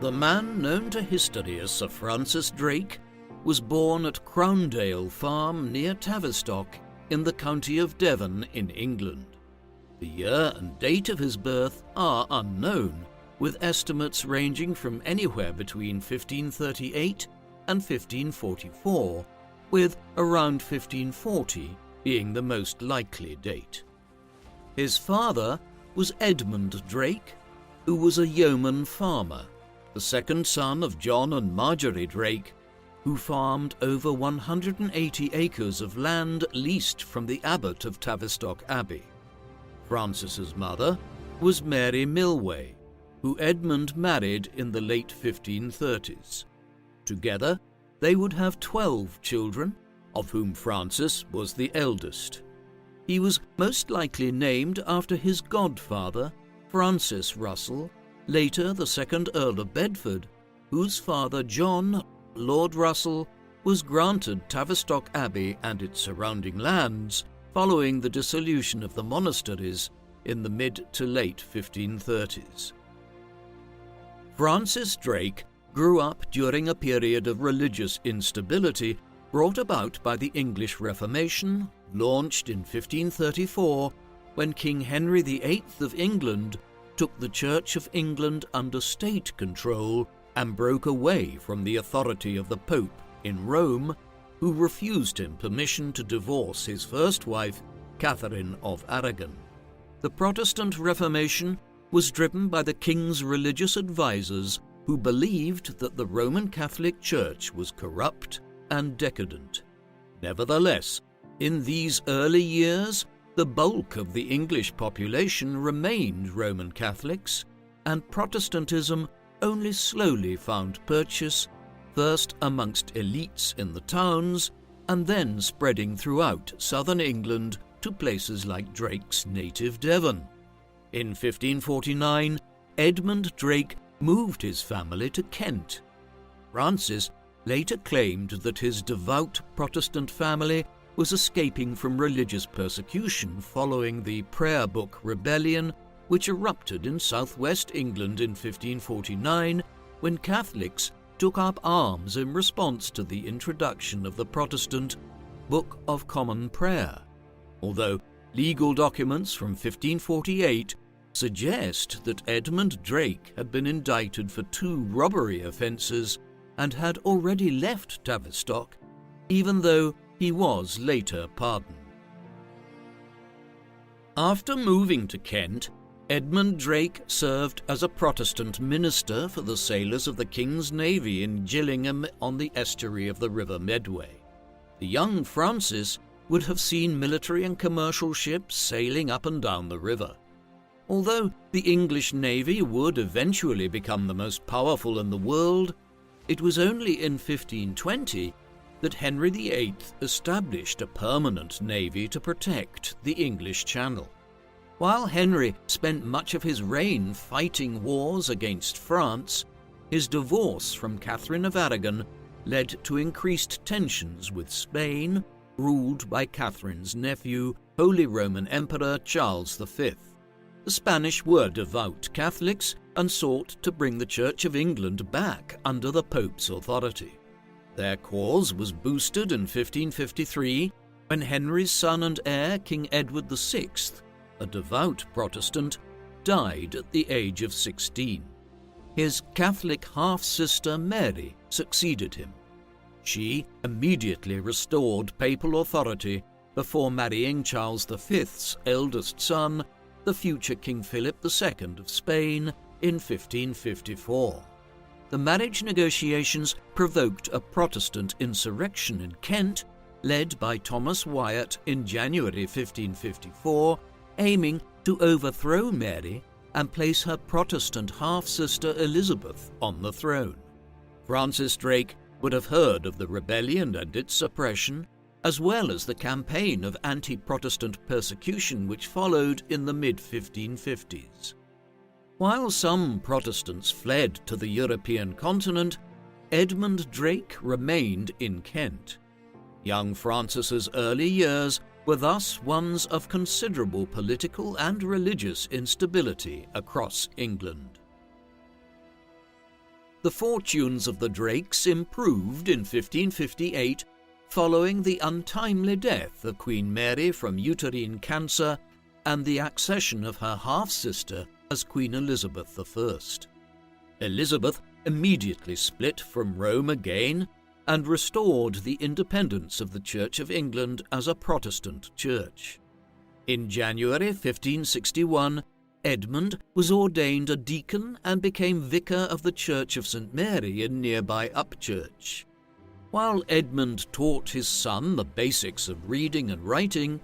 The man known to history as Sir Francis Drake was born at Crowndale Farm near Tavistock in the county of Devon in England. The year and date of his birth are unknown, with estimates ranging from anywhere between 1538 and 1544, with around 1540 being the most likely date. His father was Edmund Drake, who was a yeoman farmer, the second son of John and Marjorie Drake, who farmed over 180 acres of land leased from the abbot of Tavistock Abbey. Francis's mother was Mary Milway, who Edmund married in the late 1530s. Together, they would have 12 children, of whom Francis was the eldest. He was most likely named after his godfather, Francis Russell, later the second Earl of Bedford, whose father John, Lord Russell, was granted Tavistock Abbey and its surrounding lands following the dissolution of the monasteries in the mid to late 1530s. Francis Drake grew up during a period of religious instability brought about by the English Reformation, launched in 1534 when King Henry VIII of England took the Church of England under state control and broke away from the authority of the Pope in Rome, who refused him permission to divorce his first wife, Catherine of Aragon. The Protestant Reformation was driven by the king's religious advisers who believed that the Roman Catholic Church was corrupt and decadent. Nevertheless, in these early years, the bulk of the English population remained Roman Catholics, and Protestantism only slowly found purchase, first amongst elites in the towns, and then spreading throughout southern England to places like Drake's native Devon. In 1549, Edmund Drake moved his family to Kent. Francis later claimed that his devout Protestant family was escaping from religious persecution following the Prayer Book Rebellion, which erupted in southwest England in 1549 when Catholics took up arms in response to the introduction of the Protestant Book of Common Prayer, although legal documents from 1548 suggest that Edmund Drake had been indicted for 2 robbery offences and had already left Tavistock, even though he was later pardoned. After moving to Kent, Edmund Drake served as a Protestant minister for the sailors of the King's Navy in Gillingham on the estuary of the River Medway. The young Francis would have seen military and commercial ships sailing up and down the river. Although the English Navy would eventually become the most powerful in the world, it was only in 1520 that Henry VIII established a permanent navy to protect the English Channel. While Henry spent much of his reign fighting wars against France, his divorce from Catherine of Aragon led to increased tensions with Spain, ruled by Catherine's nephew, Holy Roman Emperor Charles V. The Spanish were devout Catholics and sought to bring the Church of England back under the Pope's authority. Their cause was boosted in 1553 when Henry's son and heir, King Edward VI, a devout Protestant, died at the age of 16. His Catholic half-sister Mary succeeded him. She immediately restored papal authority before marrying Charles V's eldest son, the future King Philip II of Spain, in 1554. The marriage negotiations provoked a Protestant insurrection in Kent, led by Thomas Wyatt in January 1554, aiming to overthrow Mary and place her Protestant half-sister Elizabeth on the throne. Francis Drake would have heard of the rebellion and its suppression, as well as the campaign of anti-Protestant persecution which followed in the mid-1550s. While some Protestants fled to the European continent, Edmund Drake remained in Kent. Young Francis's early years were thus ones of considerable political and religious instability across England. The fortunes of the Drakes improved in 1558 following the untimely death of Queen Mary from uterine cancer and the accession of her half-sister as Queen Elizabeth I. Elizabeth immediately split from Rome again and restored the independence of the Church of England as a Protestant church. In January 1561, Edmund was ordained a deacon and became vicar of the Church of St. Mary in nearby Upchurch. While Edmund taught his son the basics of reading and writing,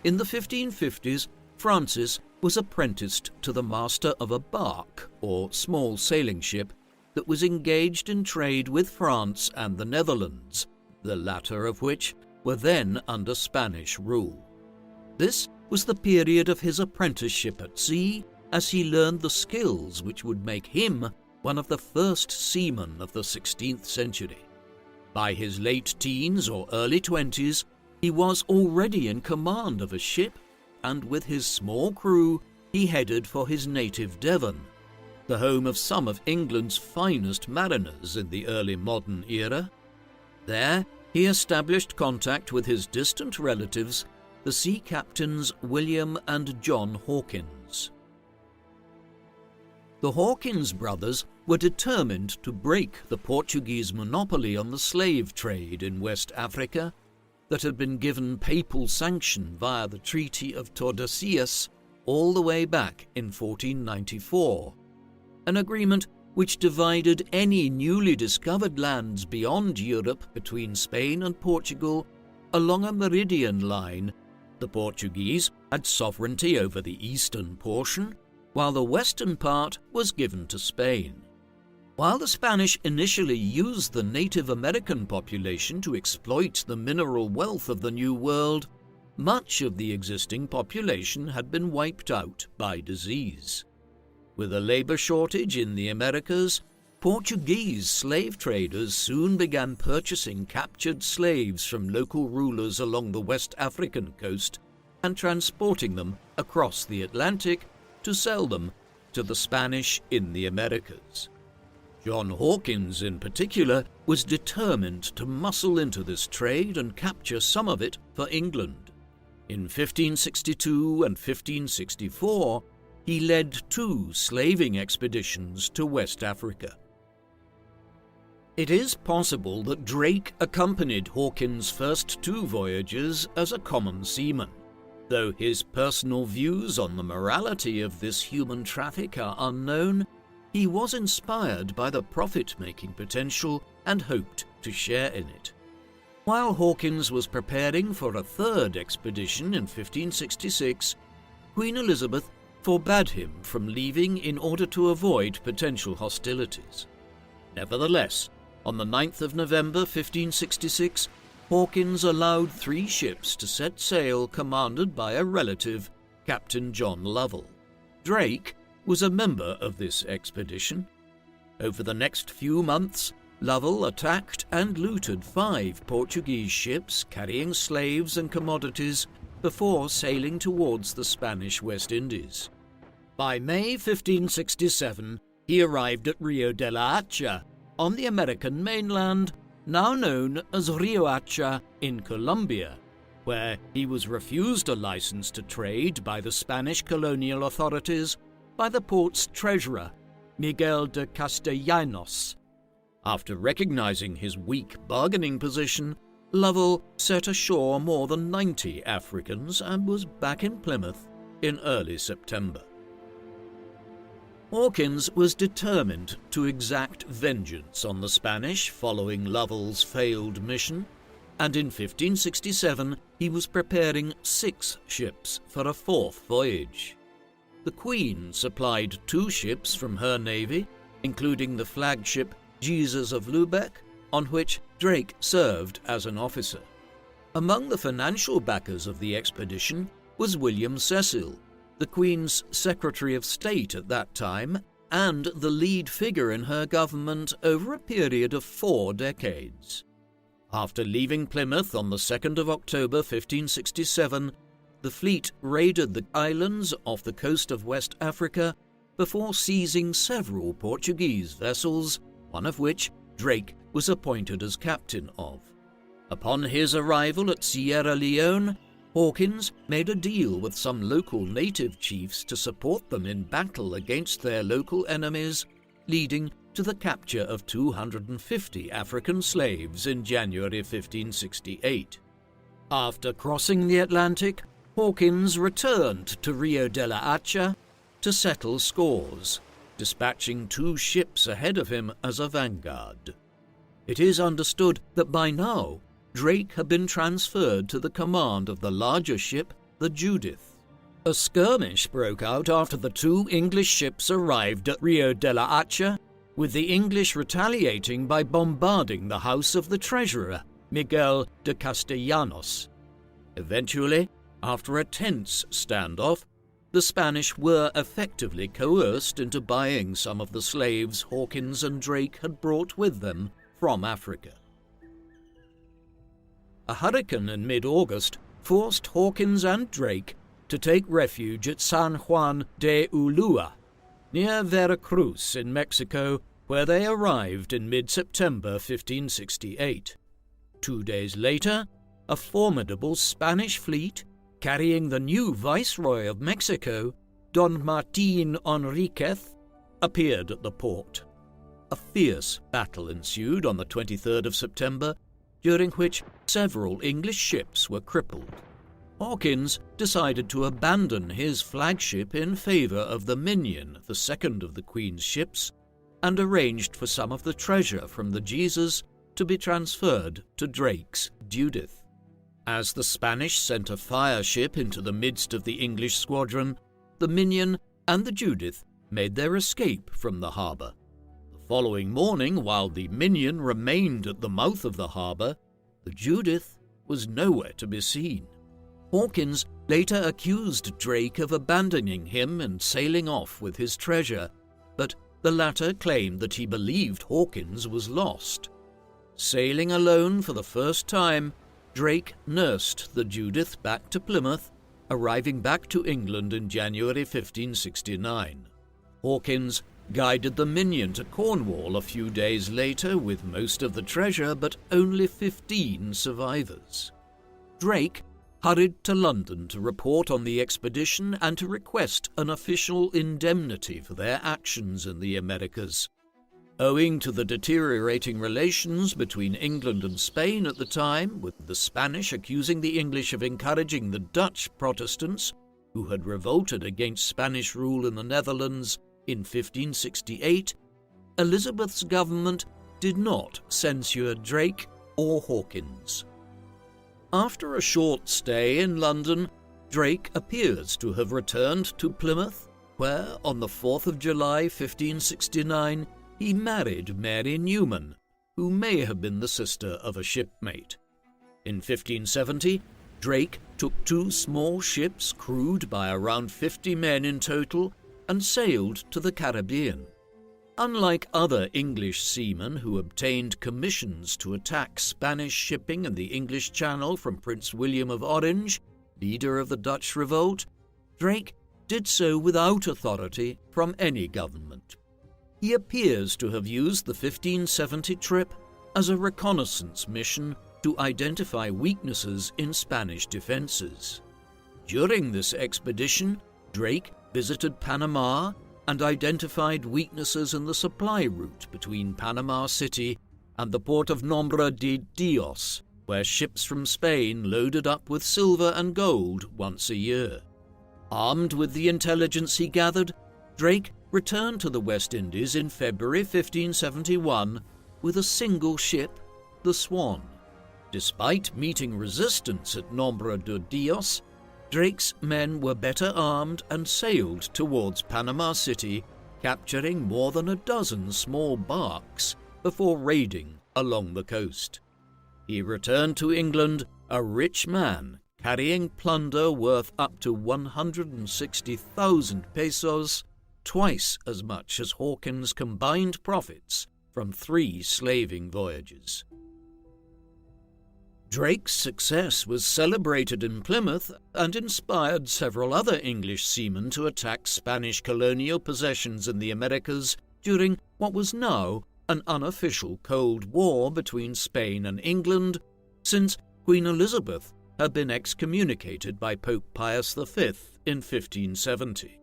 in the 1550s Francis was apprenticed to the master of a bark, or small sailing ship, that was engaged in trade with France and the Netherlands, the latter of which were then under Spanish rule. This was the period of his apprenticeship at sea, as he learned the skills which would make him one of the first seamen of the 16th century. By his late teens or early 20s, he was already in command of a ship, and with his small crew, he headed for his native Devon, the home of some of England's finest mariners in the early modern era. There, he established contact with his distant relatives, the sea captains William and John Hawkins. The Hawkins brothers were determined to break the Portuguese monopoly on the slave trade in West Africa that had been given papal sanction via the Treaty of Tordesillas all the way back in 1494, an agreement which divided any newly discovered lands beyond Europe between Spain and Portugal along a meridian line. The Portuguese had sovereignty over the eastern portion, while the western part was given to Spain. While the Spanish initially used the Native American population to exploit the mineral wealth of the New World, much of the existing population had been wiped out by disease. With a labor shortage in the Americas, Portuguese slave traders soon began purchasing captured slaves from local rulers along the West African coast and transporting them across the Atlantic to sell them to the Spanish in the Americas. John Hawkins, in particular, was determined to muscle into this trade and capture some of it for England. In 1562 and 1564, he led 2 slaving expeditions to West Africa. It is possible that Drake accompanied Hawkins' first 2 voyages as a common seaman. Though his personal views on the morality of this human traffic are unknown, he was inspired by the profit-making potential and hoped to share in it. While Hawkins was preparing for a 3rd expedition in 1566, Queen Elizabeth forbade him from leaving in order to avoid potential hostilities. Nevertheless, on the 9th of November 1566, Hawkins allowed 3 ships to set sail commanded by a relative, Captain John Lovell. Drake was a member of this expedition. Over the next few months, Lovell attacked and looted 5 Portuguese ships carrying slaves and commodities before sailing towards the Spanish West Indies. By May 1567, he arrived at Rio de la Hacha, on the American mainland, now known as Rio Hacha in Colombia, where he was refused a license to trade by the Spanish colonial authorities by the port's treasurer, Miguel de Castellanos. After recognizing his weak bargaining position, Lovell set ashore more than 90 Africans and was back in Plymouth in early September. Hawkins was determined to exact vengeance on the Spanish following Lovell's failed mission, and in 1567 he was preparing 6 ships for a 4th voyage. The Queen supplied 2 ships from her navy, including the flagship Jesus of Lubeck, on which Drake served as an officer. Among the financial backers of the expedition was William Cecil, the Queen's Secretary of State at that time, and the lead figure in her government over a period of 4 decades. After leaving Plymouth on the 2nd of October 1567, the fleet raided the islands off the coast of West Africa before seizing several Portuguese vessels, one of which Drake was appointed as captain of. Upon his arrival at Sierra Leone, Hawkins made a deal with some local native chiefs to support them in battle against their local enemies, leading to the capture of 250 African slaves in January 1568. After crossing the Atlantic, Hawkins returned to Rio de la Hacha to settle scores, dispatching 2 ships ahead of him as a vanguard. It is understood that by now Drake had been transferred to the command of the larger ship, the Judith. A skirmish broke out after the 2 English ships arrived at Rio de la Hacha, with the English retaliating by bombarding the house of the treasurer, Miguel de Castellanos. Eventually, after a tense standoff, the Spanish were effectively coerced into buying some of the slaves Hawkins and Drake had brought with them from Africa. A hurricane in mid-August forced Hawkins and Drake to take refuge at San Juan de Ulua, near Veracruz in Mexico, where they arrived in mid-September 1568. 2 days later, a formidable Spanish fleet, carrying the new Viceroy of Mexico, Don Martín Enríquez, appeared at the port. A fierce battle ensued on the 23rd of September, during which several English ships were crippled. Hawkins decided to abandon his flagship in favour of the Minion, the second of the Queen's ships, and arranged for some of the treasure from the Jesus to be transferred to Drake's Judith. As the Spanish sent a fire ship into the midst of the English squadron, the Minion and the Judith made their escape from the harbour. The following morning, while the Minion remained at the mouth of the harbour, the Judith was nowhere to be seen. Hawkins later accused Drake of abandoning him and sailing off with his treasure, but the latter claimed that he believed Hawkins was lost. Sailing alone for the first time, Drake nursed the Judith back to Plymouth, arriving back to England in January 1569. Hawkins guided the Minion to Cornwall a few days later with most of the treasure, but only 15 survivors. Drake hurried to London to report on the expedition and to request an official indemnity for their actions in the Americas. Owing to the deteriorating relations between England and Spain at the time, with the Spanish accusing the English of encouraging the Dutch Protestants, who had revolted against Spanish rule in the Netherlands in 1568, Elizabeth's government did not censure Drake or Hawkins. After a short stay in London, Drake appears to have returned to Plymouth, where, on the 4th of July 1569, he married Mary Newman, who may have been the sister of a shipmate. In 1570, Drake took 2 small ships crewed by around 50 men in total and sailed to the Caribbean. Unlike other English seamen who obtained commissions to attack Spanish shipping in the English Channel from Prince William of Orange, leader of the Dutch revolt, Drake did so without authority from any government. He appears to have used the 1570 trip as a reconnaissance mission to identify weaknesses in Spanish defences. During this expedition, Drake visited Panama and identified weaknesses in the supply route between Panama City and the port of Nombre de Dios, where ships from Spain loaded up with silver and gold once a year. Armed with the intelligence he gathered, Drake returned to the West Indies in February 1571 with a single ship, the Swan. Despite meeting resistance at Nombre de Dios, Drake's men were better armed and sailed towards Panama City, capturing more than a dozen small barks before raiding along the coast. He returned to England a rich man, carrying plunder worth up to 160,000 pesos, twice as much as Hawkins' combined profits from 3 slaving voyages. Drake's success was celebrated in Plymouth and inspired several other English seamen to attack Spanish colonial possessions in the Americas during what was now an unofficial Cold War between Spain and England, since Queen Elizabeth had been excommunicated by Pope Pius V in 1570.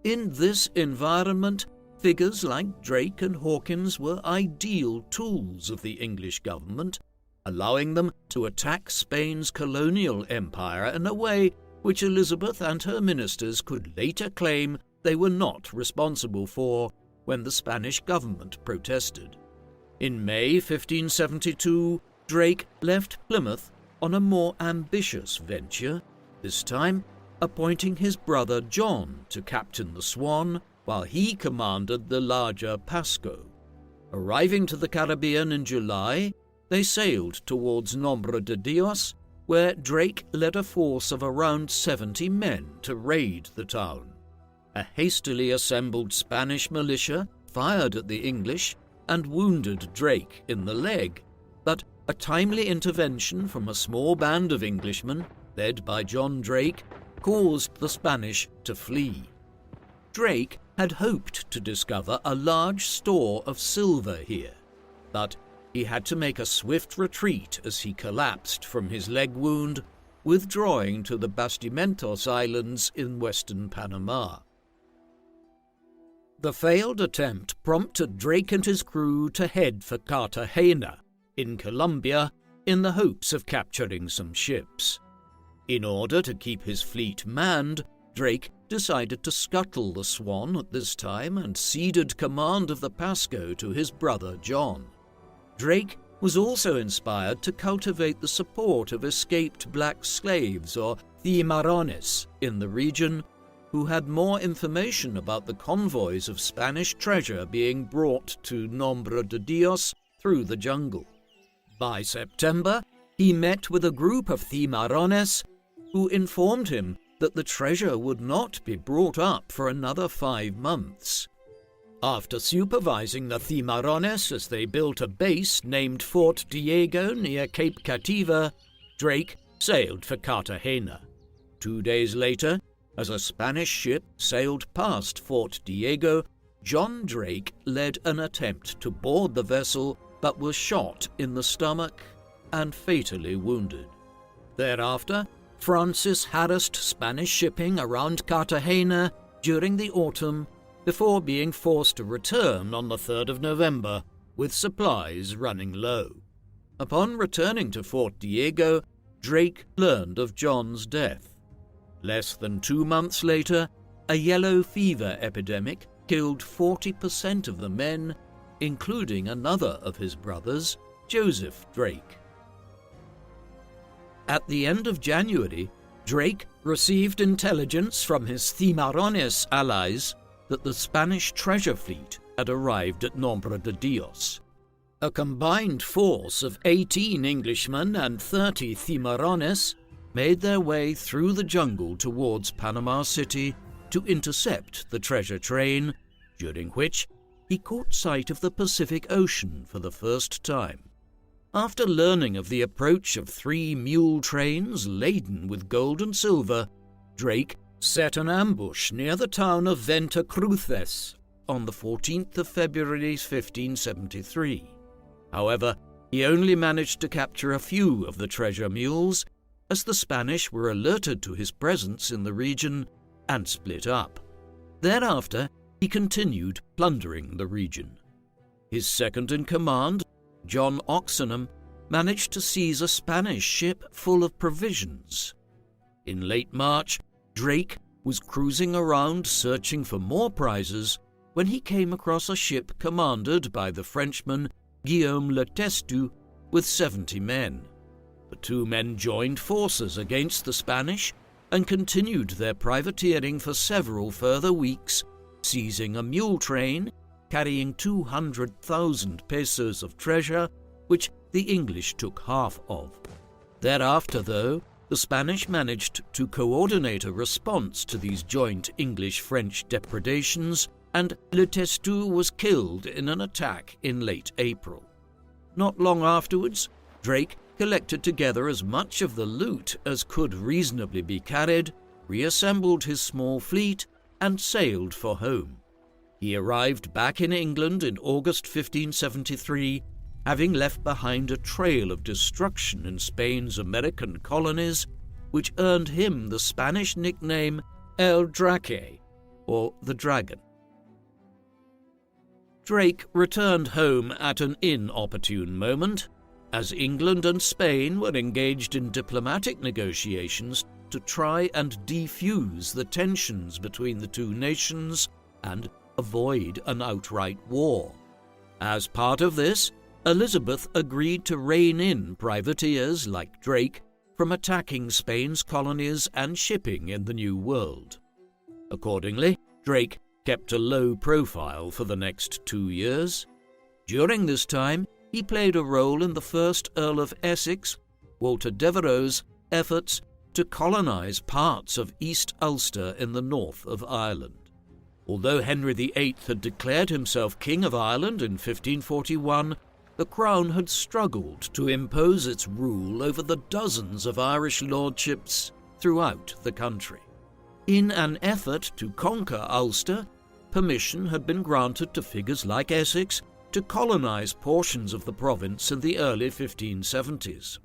In this environment, figures like Drake and Hawkins were ideal tools of the English government, allowing them to attack Spain's colonial empire in a way which Elizabeth and her ministers could later claim they were not responsible for when the Spanish government protested. In May 1572, Drake left Plymouth on a more ambitious venture, this time appointing his brother John to captain the Swan while he commanded the larger Pasco. Arriving to the Caribbean in July, they sailed towards Nombre de Dios, where Drake led a force of around 70 men to raid the town. A hastily assembled Spanish militia fired at the English and wounded Drake in the leg, but a timely intervention from a small band of Englishmen, led by John Drake, caused the Spanish to flee. Drake had hoped to discover a large store of silver here, but he had to make a swift retreat as he collapsed from his leg wound, withdrawing to the Bastimentos Islands in western Panama. The failed attempt prompted Drake and his crew to head for Cartagena, in Colombia, in the hopes of capturing some ships. In order to keep his fleet manned, Drake decided to scuttle the Swan at this time and ceded command of the Pasco to his brother John. Drake was also inspired to cultivate the support of escaped black slaves, or cimarrones, in the region, who had more information about the convoys of Spanish treasure being brought to Nombre de Dios through the jungle. By September, he met with a group of cimarrones who informed him that the treasure would not be brought up for another 5 months. After supervising the cimarrones as they built a base named Fort Diego near Cape Cativa, Drake sailed for Cartagena. 2 days later, as a Spanish ship sailed past Fort Diego, John Drake led an attempt to board the vessel but was shot in the stomach and fatally wounded. Thereafter, Francis harassed Spanish shipping around Cartagena during the autumn before being forced to return on the 3rd of November, with supplies running low. Upon returning to Fort Diego, Drake learned of John's death. Less than 2 months later, a yellow fever epidemic killed 40% of the men, including another of his brothers, Joseph Drake. At the end of January, Drake received intelligence from his cimarrones allies that the Spanish treasure fleet had arrived at Nombre de Dios. A combined force of 18 Englishmen and 30 cimarrones made their way through the jungle towards Panama City to intercept the treasure train, during which he caught sight of the Pacific Ocean for the first time. After learning of the approach of 3 mule trains laden with gold and silver, Drake set an ambush near the town of Venta Cruces on the 14th of February 1573. However, he only managed to capture a few of the treasure mules, as the Spanish were alerted to his presence in the region and split up. Thereafter, he continued plundering the region. His second-in-command, John Oxenham, managed to seize a Spanish ship full of provisions. In late March, Drake was cruising around searching for more prizes when he came across a ship commanded by the Frenchman Guillaume Le Testu with 70 men. The 2 men joined forces against the Spanish and continued their privateering for several further weeks, seizing a mule train carrying 200,000 pesos of treasure, which the English took half of. Thereafter, though, the Spanish managed to coordinate a response to these joint English-French depredations, and Le Testu was killed in an attack in late April. Not long afterwards, Drake collected together as much of the loot as could reasonably be carried, reassembled his small fleet, and sailed for home. He arrived back in England in August 1573, having left behind a trail of destruction in Spain's American colonies, which earned him the Spanish nickname El Draque, or the Dragon. Drake returned home at an inopportune moment, as England and Spain were engaged in diplomatic negotiations to try and defuse the tensions between the two nations and avoid an outright war. As part of this, Elizabeth agreed to rein in privateers like Drake from attacking Spain's colonies and shipping in the New World. Accordingly, Drake kept a low profile for the next 2 years. During this time, he played a role in the first Earl of Essex, Walter Devereux's, efforts to colonise parts of East Ulster in the north of Ireland. Although Henry VIII had declared himself King of Ireland in 1541, the Crown had struggled to impose its rule over the dozens of Irish lordships throughout the country. In an effort to conquer Ulster, permission had been granted to figures like Essex to colonise portions of the province in the early 1570s.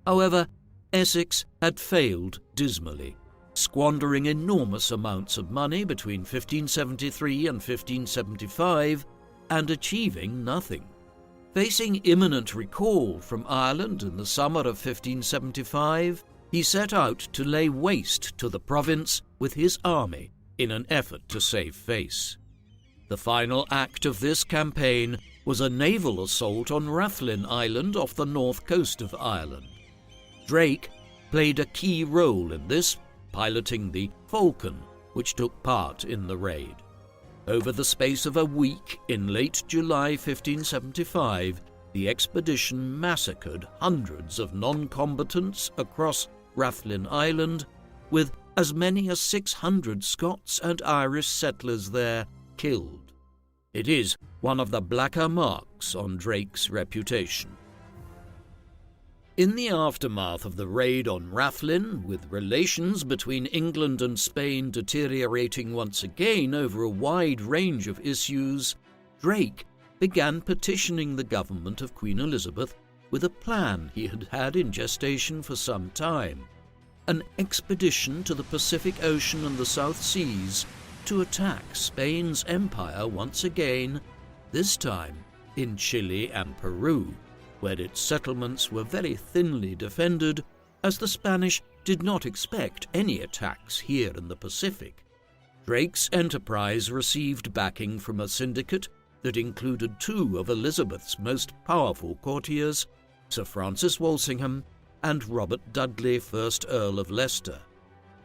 However, Essex had failed dismally, squandering enormous amounts of money between 1573 and 1575 and achieving nothing. Facing imminent recall from Ireland in the summer of 1575, he set out to lay waste to the province with his army in an effort to save face. The final act of this campaign was a naval assault on Rathlin Island off the north coast of Ireland. Drake played a key role in this, piloting the Falcon, which took part in the raid. Over the space of a week in late July 1575, the expedition massacred hundreds of non-combatants across Rathlin Island, with as many as 600 Scots and Irish settlers there killed. It is one of the blacker marks on Drake's reputation. In the aftermath of the raid on Rathlin, with relations between England and Spain deteriorating once again over a wide range of issues, Drake began petitioning the government of Queen Elizabeth with a plan he had had in gestation for some time: an expedition to the Pacific Ocean and the South Seas to attack Spain's empire once again, this time in Chile and Peru, where its settlements were very thinly defended, as the Spanish did not expect any attacks here in the Pacific. Drake's enterprise received backing from a syndicate that included two of Elizabeth's most powerful courtiers, Sir Francis Walsingham and Robert Dudley, 1st Earl of Leicester.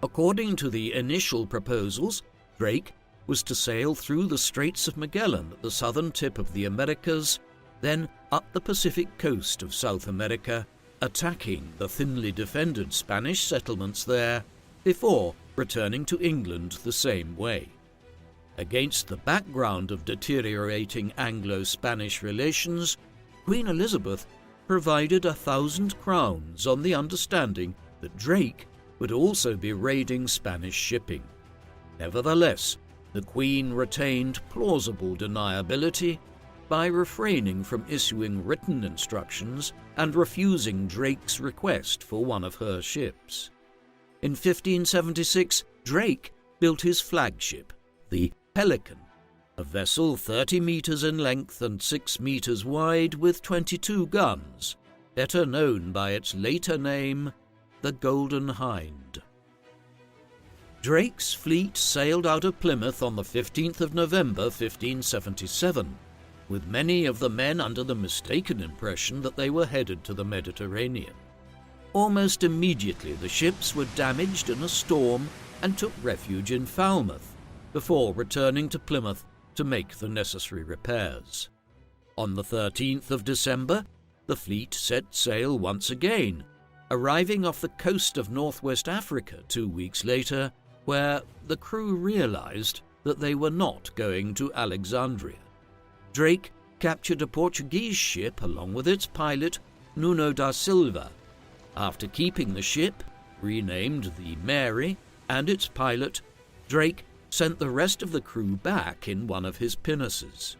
According to the initial proposals, Drake was to sail through the Straits of Magellan at the southern tip of the Americas, then up the Pacific coast of South America, attacking the thinly defended Spanish settlements there, before returning to England the same way. Against the background of deteriorating Anglo-Spanish relations, Queen Elizabeth provided 1,000 crowns on the understanding that Drake would also be raiding Spanish shipping. Nevertheless, the Queen retained plausible deniability by refraining from issuing written instructions and refusing Drake's request for one of her ships. In 1576, Drake built his flagship, the Pelican, a vessel 30 meters in length and 6 meters wide with 22 guns, better known by its later name, the Golden Hind. Drake's fleet sailed out of Plymouth on the 15th of November 1577, with many of the men under the mistaken impression that they were headed to the Mediterranean. Almost immediately the ships were damaged in a storm and took refuge in Falmouth, before returning to Plymouth to make the necessary repairs. On the 13th of December, the fleet set sail once again, arriving off the coast of northwest Africa 2 weeks later, where the crew realized that they were not going to Alexandria. Drake captured a Portuguese ship along with its pilot, Nuno da Silva. After keeping the ship, renamed the Mary, and its pilot, Drake sent the rest of the crew back in one of his pinnaces.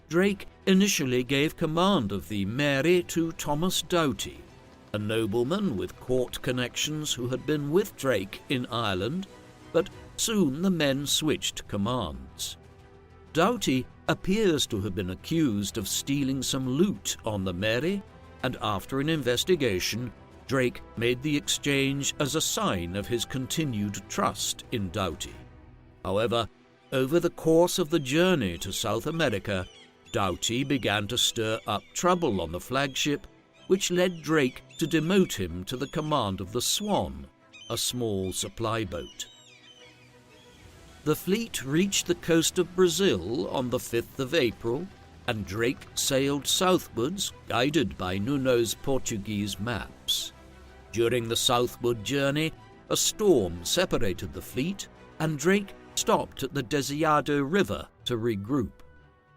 Drake initially gave command of the Mary to Thomas Doughty, a nobleman with court connections who had been with Drake in Ireland, but soon the men switched commands. Doughty appears to have been accused of stealing some loot on the Mary, and after an investigation, Drake made the exchange as a sign of his continued trust in Doughty. However, over the course of the journey to South America, Doughty began to stir up trouble on the flagship, which led Drake to demote him to the command of the Swan, a small supply boat. The fleet reached the coast of Brazil on the 5th of April, and Drake sailed southwards, guided by Nuno's Portuguese maps. During the southward journey, a storm separated the fleet, and Drake stopped at the Deseado River to regroup.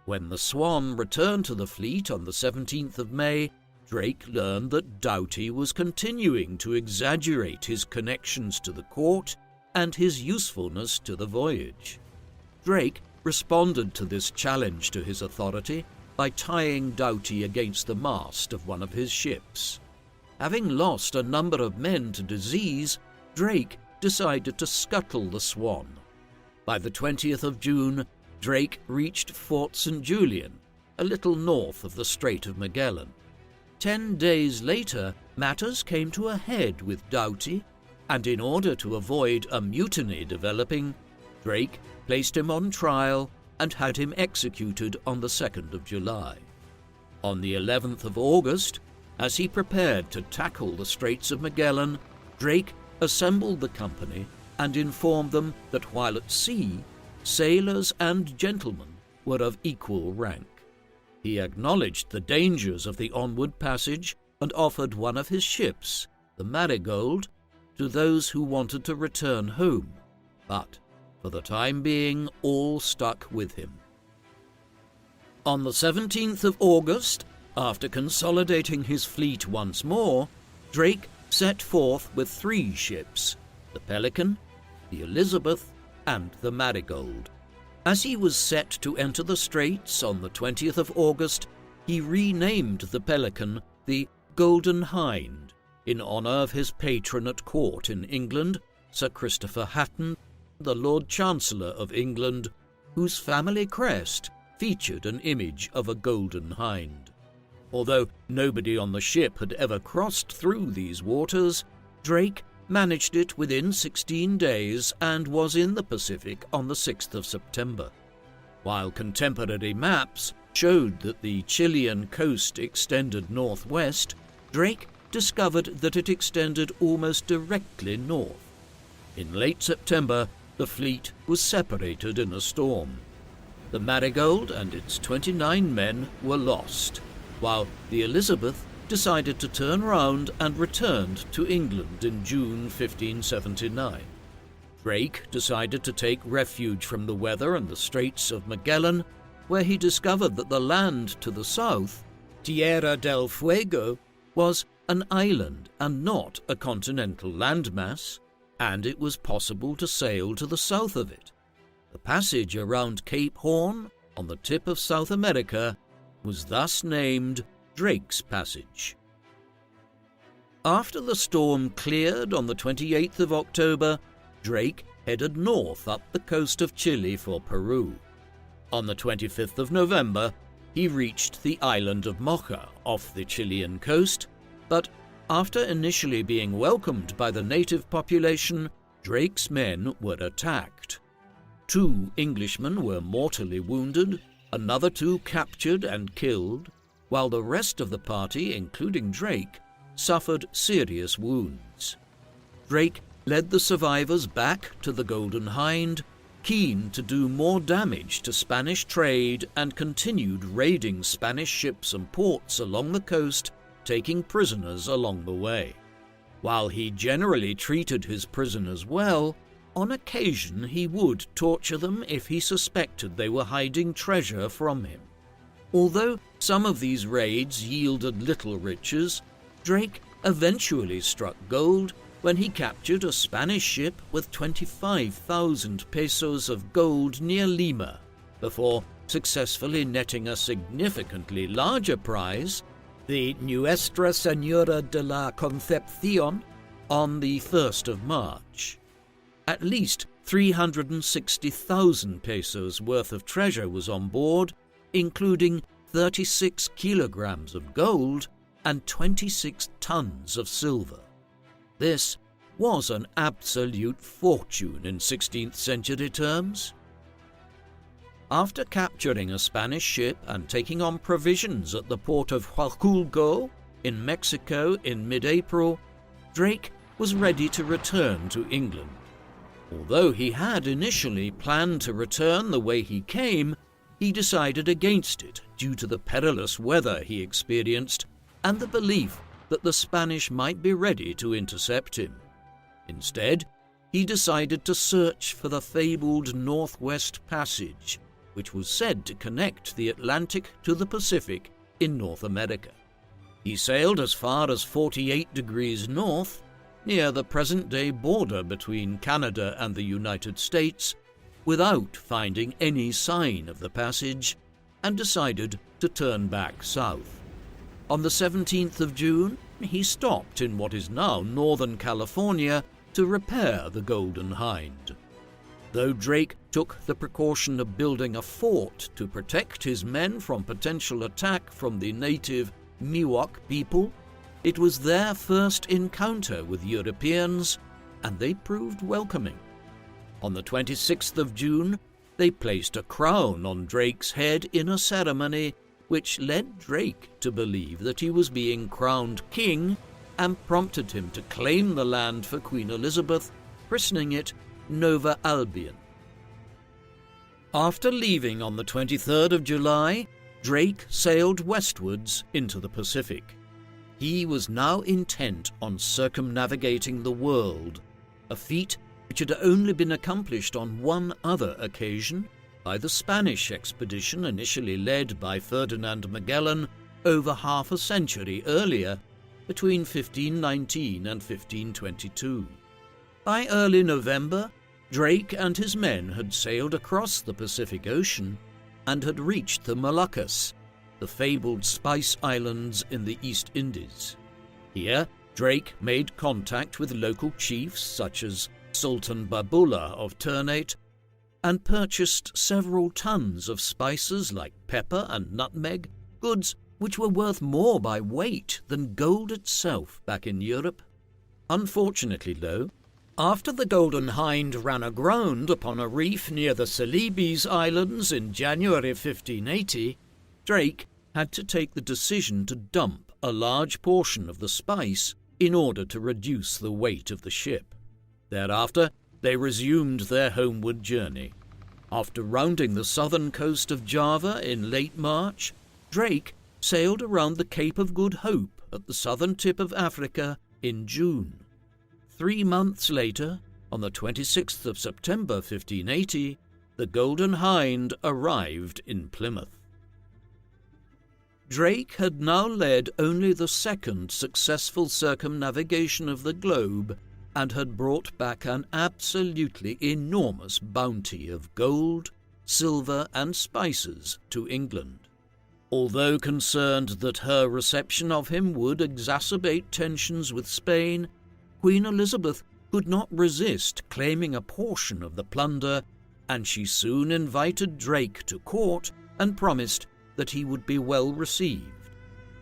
When the Swan returned to the fleet on the 17th of May, Drake learned that Doughty was continuing to exaggerate his connections to the court and his usefulness to the voyage. Drake responded to this challenge to his authority by tying Doughty against the mast of one of his ships. Having lost a number of men to disease, Drake decided to scuttle the Swan. By the 20th of June, Drake reached Fort St. Julian, a little north of the Strait of Magellan. 10 days later, matters came to a head with Doughty, and in order to avoid a mutiny developing, Drake placed him on trial and had him executed on the 2nd of July. On the 11th of August, as he prepared to tackle the Straits of Magellan, Drake assembled the company and informed them that while at sea, sailors and gentlemen were of equal rank. He acknowledged the dangers of the onward passage and offered one of his ships, the Marigold, to those who wanted to return home, but for the time being all stuck with him. On the 17th of August, after consolidating his fleet once more, Drake set forth with 3 ships, the Pelican, the Elizabeth, and the Marigold. As he was set to enter the Straits on the 20th of August, he renamed the Pelican the Golden Hind, in honour of his patron at court in England, Sir Christopher Hatton, the Lord Chancellor of England, whose family crest featured an image of a golden hind. Although nobody on the ship had ever crossed through these waters, Drake managed it within 16 days and was in the Pacific on the 6th of September. While contemporary maps showed that the Chilean coast extended northwest, Drake discovered that it extended almost directly north. In late September, the fleet was separated in a storm. The Marigold and its 29 men were lost, while the Elizabeth decided to turn round and returned to England in June 1579. Drake decided to take refuge from the weather in the Straits of Magellan, where he discovered that the land to the south, Tierra del Fuego, was an island and not a continental landmass, and it was possible to sail to the south of it. The passage around Cape Horn, on the tip of South America, was thus named Drake's Passage. After the storm cleared on the 28th of October, Drake headed north up the coast of Chile for Peru. On the 25th of November, he reached the island of Mocha off the Chilean coast, but after initially being welcomed by the native population, Drake's men were attacked. 2 Englishmen were mortally wounded, another 2 captured and killed, while the rest of the party, including Drake, suffered serious wounds. Drake led the survivors back to the Golden Hind, keen to do more damage to Spanish trade, and continued raiding Spanish ships and ports along the coast, taking prisoners along the way. While he generally treated his prisoners well, on occasion he would torture them if he suspected they were hiding treasure from him. Although some of these raids yielded little riches, Drake eventually struck gold when he captured a Spanish ship with 25,000 pesos of gold near Lima, before successfully netting a significantly larger prize, the Nuestra Señora de la Concepción, on the 1st of March. At least 360,000 pesos worth of treasure was on board, including 36 kilograms of gold and 26 tons of silver. This was an absolute fortune in 16th century terms. After capturing a Spanish ship and taking on provisions at the port of Huaculco in Mexico in mid-April, Drake was ready to return to England. Although he had initially planned to return the way he came, he decided against it due to the perilous weather he experienced and the belief that the Spanish might be ready to intercept him. Instead, he decided to search for the fabled Northwest Passage, which was said to connect the Atlantic to the Pacific in North America. He sailed as far as 48 degrees north, near the present-day border between Canada and the United States, without finding any sign of the passage, and decided to turn back south. On the 17th of June, he stopped in what is now Northern California to repair the Golden Hind. Though Drake took the precaution of building a fort to protect his men from potential attack from the native Miwok people, it was their first encounter with Europeans, and they proved welcoming. On the 26th of June, they placed a crown on Drake's head in a ceremony which led Drake to believe that he was being crowned king and prompted him to claim the land for Queen Elizabeth, christening it Nova Albion. After leaving on the 23rd of July, Drake sailed westwards into the Pacific. He was now intent on circumnavigating the world, a feat which had only been accomplished on one other occasion, by the Spanish expedition initially led by Ferdinand Magellan over half a century earlier, between 1519 and 1522. By early November, Drake and his men had sailed across the Pacific Ocean and had reached the Moluccas, the fabled Spice Islands in the East Indies. Here, Drake made contact with local chiefs such as Sultan Babullah of Ternate, and purchased several tons of spices like pepper and nutmeg, goods which were worth more by weight than gold itself back in Europe. Unfortunately, though, after the Golden Hind ran aground upon a reef near the Celebes Islands in January 1580, Drake had to take the decision to dump a large portion of the spice in order to reduce the weight of the ship. Thereafter, they resumed their homeward journey. After rounding the southern coast of Java in late March, Drake sailed around the Cape of Good Hope at the southern tip of Africa in June. 3 months later, on the 26th of September 1580, the Golden Hind arrived in Plymouth. Drake had now led only the second successful circumnavigation of the globe and had brought back an absolutely enormous bounty of gold, silver, and spices to England. Although concerned that her reception of him would exacerbate tensions with Spain, Queen Elizabeth could not resist claiming a portion of the plunder, and she soon invited Drake to court and promised that he would be well received.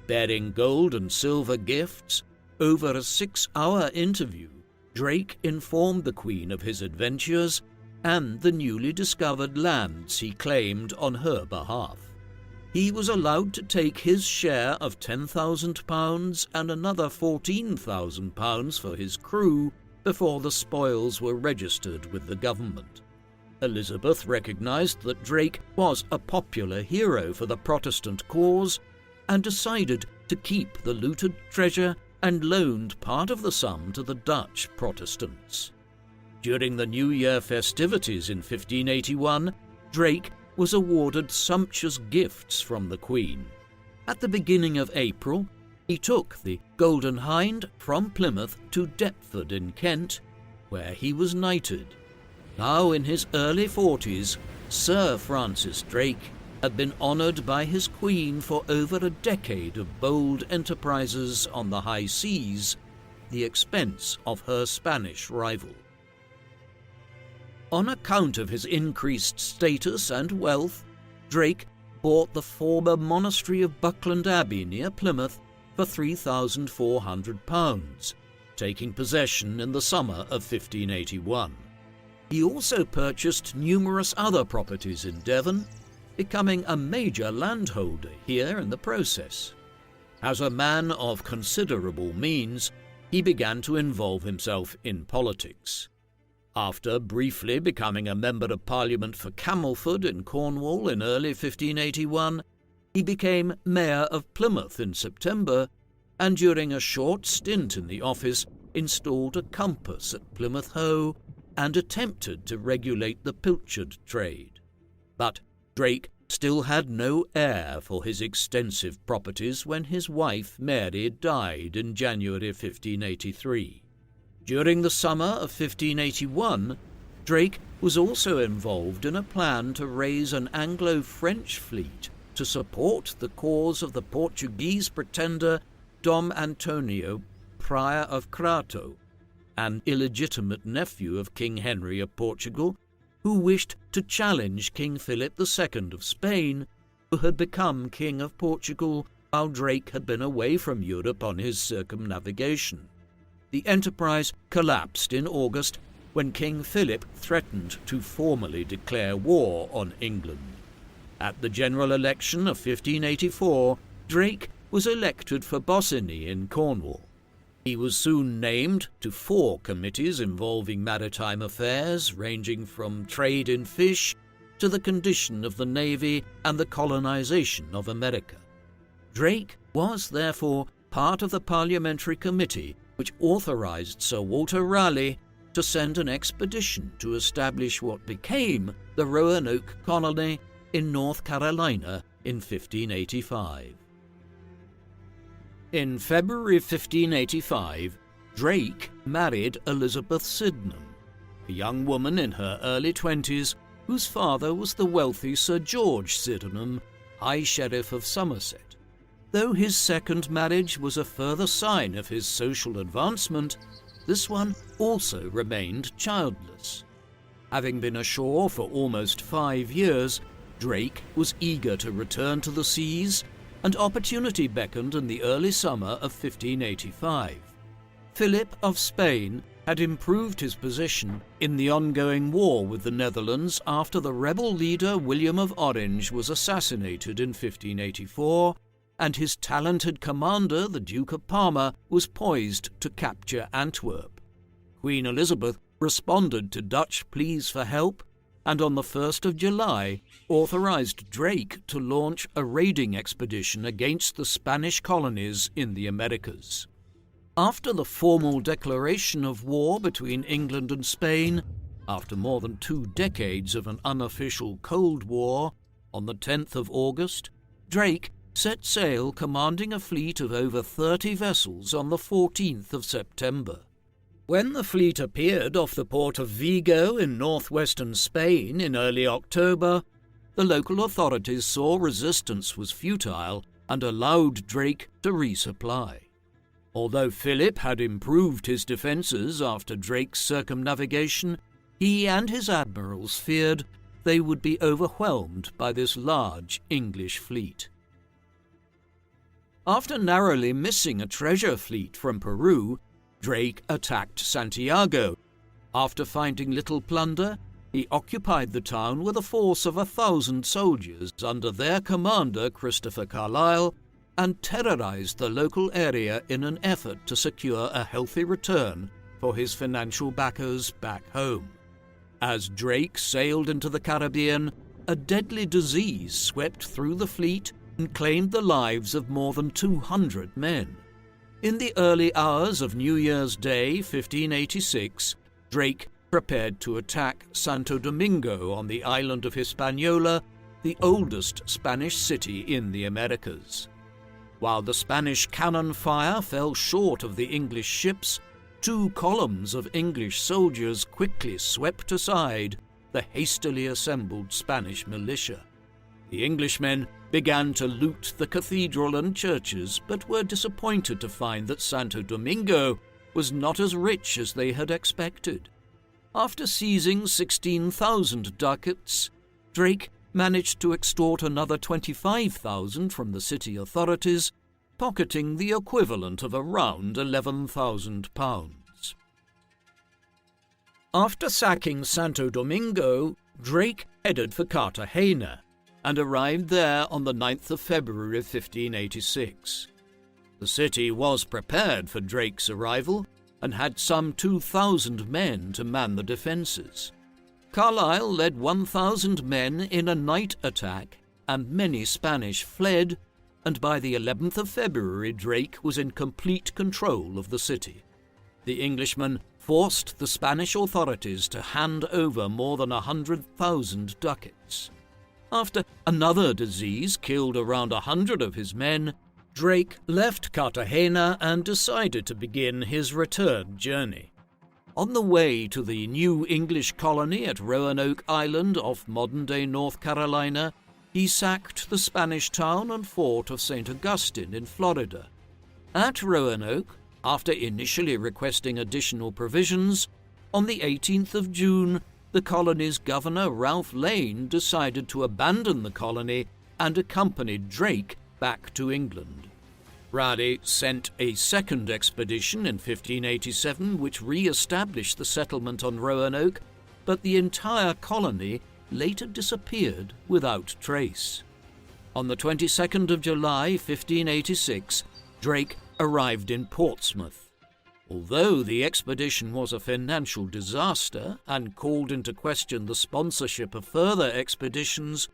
Bearing gold and silver gifts, over a 6-hour interview, Drake informed the Queen of his adventures and the newly discovered lands he claimed on her behalf. He was allowed to take his share of £10,000 and another £14,000 for his crew before the spoils were registered with the government. Elizabeth recognized that Drake was a popular hero for the Protestant cause and decided to keep the looted treasure and loaned part of the sum to the Dutch Protestants. During the New Year festivities in 1581, Drake was awarded sumptuous gifts from the Queen. At the beginning of April, He took the Golden Hind from Plymouth to Deptford in Kent, where he was knighted. Now in his early 40s, Sir Francis Drake had been honoured by his queen for over a decade of bold enterprises on the high seas, the expense of her Spanish rival. On account of his increased status and wealth, Drake bought the former monastery of Buckland Abbey near Plymouth for £3,400, taking possession in the summer of 1581. He also purchased numerous other properties in Devon, becoming a major landholder here in the process. As a man of considerable means, he began to involve himself in politics. After briefly becoming a Member of Parliament for Camelford in Cornwall in early 1581, he became Mayor of Plymouth in September, and during a short stint in the office installed a compass at Plymouth Hoe and attempted to regulate the pilchard trade. But Drake still had no heir for his extensive properties when his wife Mary died in January 1583. During the summer of 1581, Drake was also involved in a plan to raise an Anglo-French fleet to support the cause of the Portuguese pretender Dom Antonio, Prior of Crato, an illegitimate nephew of King Henry of Portugal, who wished to challenge King Philip II of Spain, who had become King of Portugal while Drake had been away from Europe on his circumnavigation. The enterprise collapsed in August when King Philip threatened to formally declare war on England. At the general election of 1584, Drake was elected for Bossiney in Cornwall. He was soon named to 4 committees involving maritime affairs, ranging from trade in fish to the condition of the navy and the colonization of America. Drake was therefore part of the parliamentary committee which authorized Sir Walter Raleigh to send an expedition to establish what became the Roanoke Colony in North Carolina in 1585. In February 1585, Drake married Elizabeth Sydenham, a young woman in her early 20s whose father was the wealthy Sir George Sydenham, High Sheriff of Somerset. Though his second marriage was a further sign of his social advancement, this one also remained childless. Having been ashore for almost 5 years, Drake was eager to return to the seas, and opportunity beckoned in the early summer of 1585. Philip of Spain had improved his position in the ongoing war with the Netherlands after the rebel leader William of Orange was assassinated in 1584, and his talented commander, the Duke of Parma, was poised to capture Antwerp. Queen Elizabeth responded to Dutch pleas for help, and on the 1st of July authorized Drake to launch a raiding expedition against the Spanish colonies in the Americas. After the formal declaration of war between England and Spain, after more than 2 decades of an unofficial Cold War, on the 10th of August, Drake set sail commanding a fleet of over 30 vessels on the 14th of September. When the fleet appeared off the port of Vigo in northwestern Spain in early October, the local authorities saw resistance was futile and allowed Drake to resupply. Although Philip had improved his defences after Drake's circumnavigation, he and his admirals feared they would be overwhelmed by this large English fleet. After narrowly missing a treasure fleet from Peru, Drake attacked Santiago. After finding little plunder, he occupied the town with a force of 1,000 soldiers under their commander Christopher Carlisle and terrorized the local area in an effort to secure a healthy return for his financial backers back home. As Drake sailed into the Caribbean, a deadly disease swept through the fleet and claimed the lives of more than 200 men. In the early hours of New Year's Day, 1586, Drake prepared to attack Santo Domingo on the island of Hispaniola, the oldest Spanish city in the Americas. While the Spanish cannon fire fell short of the English ships, 2 columns of English soldiers quickly swept aside the hastily assembled Spanish militia. The Englishmen began to loot the cathedral and churches, but were disappointed to find that Santo Domingo was not as rich as they had expected. After seizing 16,000 ducats, Drake managed to extort another 25,000 from the city authorities, pocketing the equivalent of around £11,000. After sacking Santo Domingo, Drake headed for Cartagena and arrived there on the 9th of February 1586. The city was prepared for Drake's arrival and had some 2,000 men to man the defences. Carlisle led 1,000 men in a night attack, and many Spanish fled, and by the 11th of February Drake was in complete control of the city. The Englishmen forced the Spanish authorities to hand over more than 100,000 ducats. After another disease killed around 100 of his men, Drake left Cartagena and decided to begin his return journey. On the way to the new English colony at Roanoke Island off modern-day North Carolina, he sacked the Spanish town and fort of St. Augustine in Florida. At Roanoke, after initially requesting additional provisions, on the 18th of June, the colony's governor, Ralph Lane, decided to abandon the colony and accompanied Drake back to England. Raleigh sent a second expedition in 1587 which re-established the settlement on Roanoke, but the entire colony later disappeared without trace. On the 22nd of July 1586, Drake arrived in Portsmouth. Although the expedition was a financial disaster and called into question the sponsorship of further expeditions,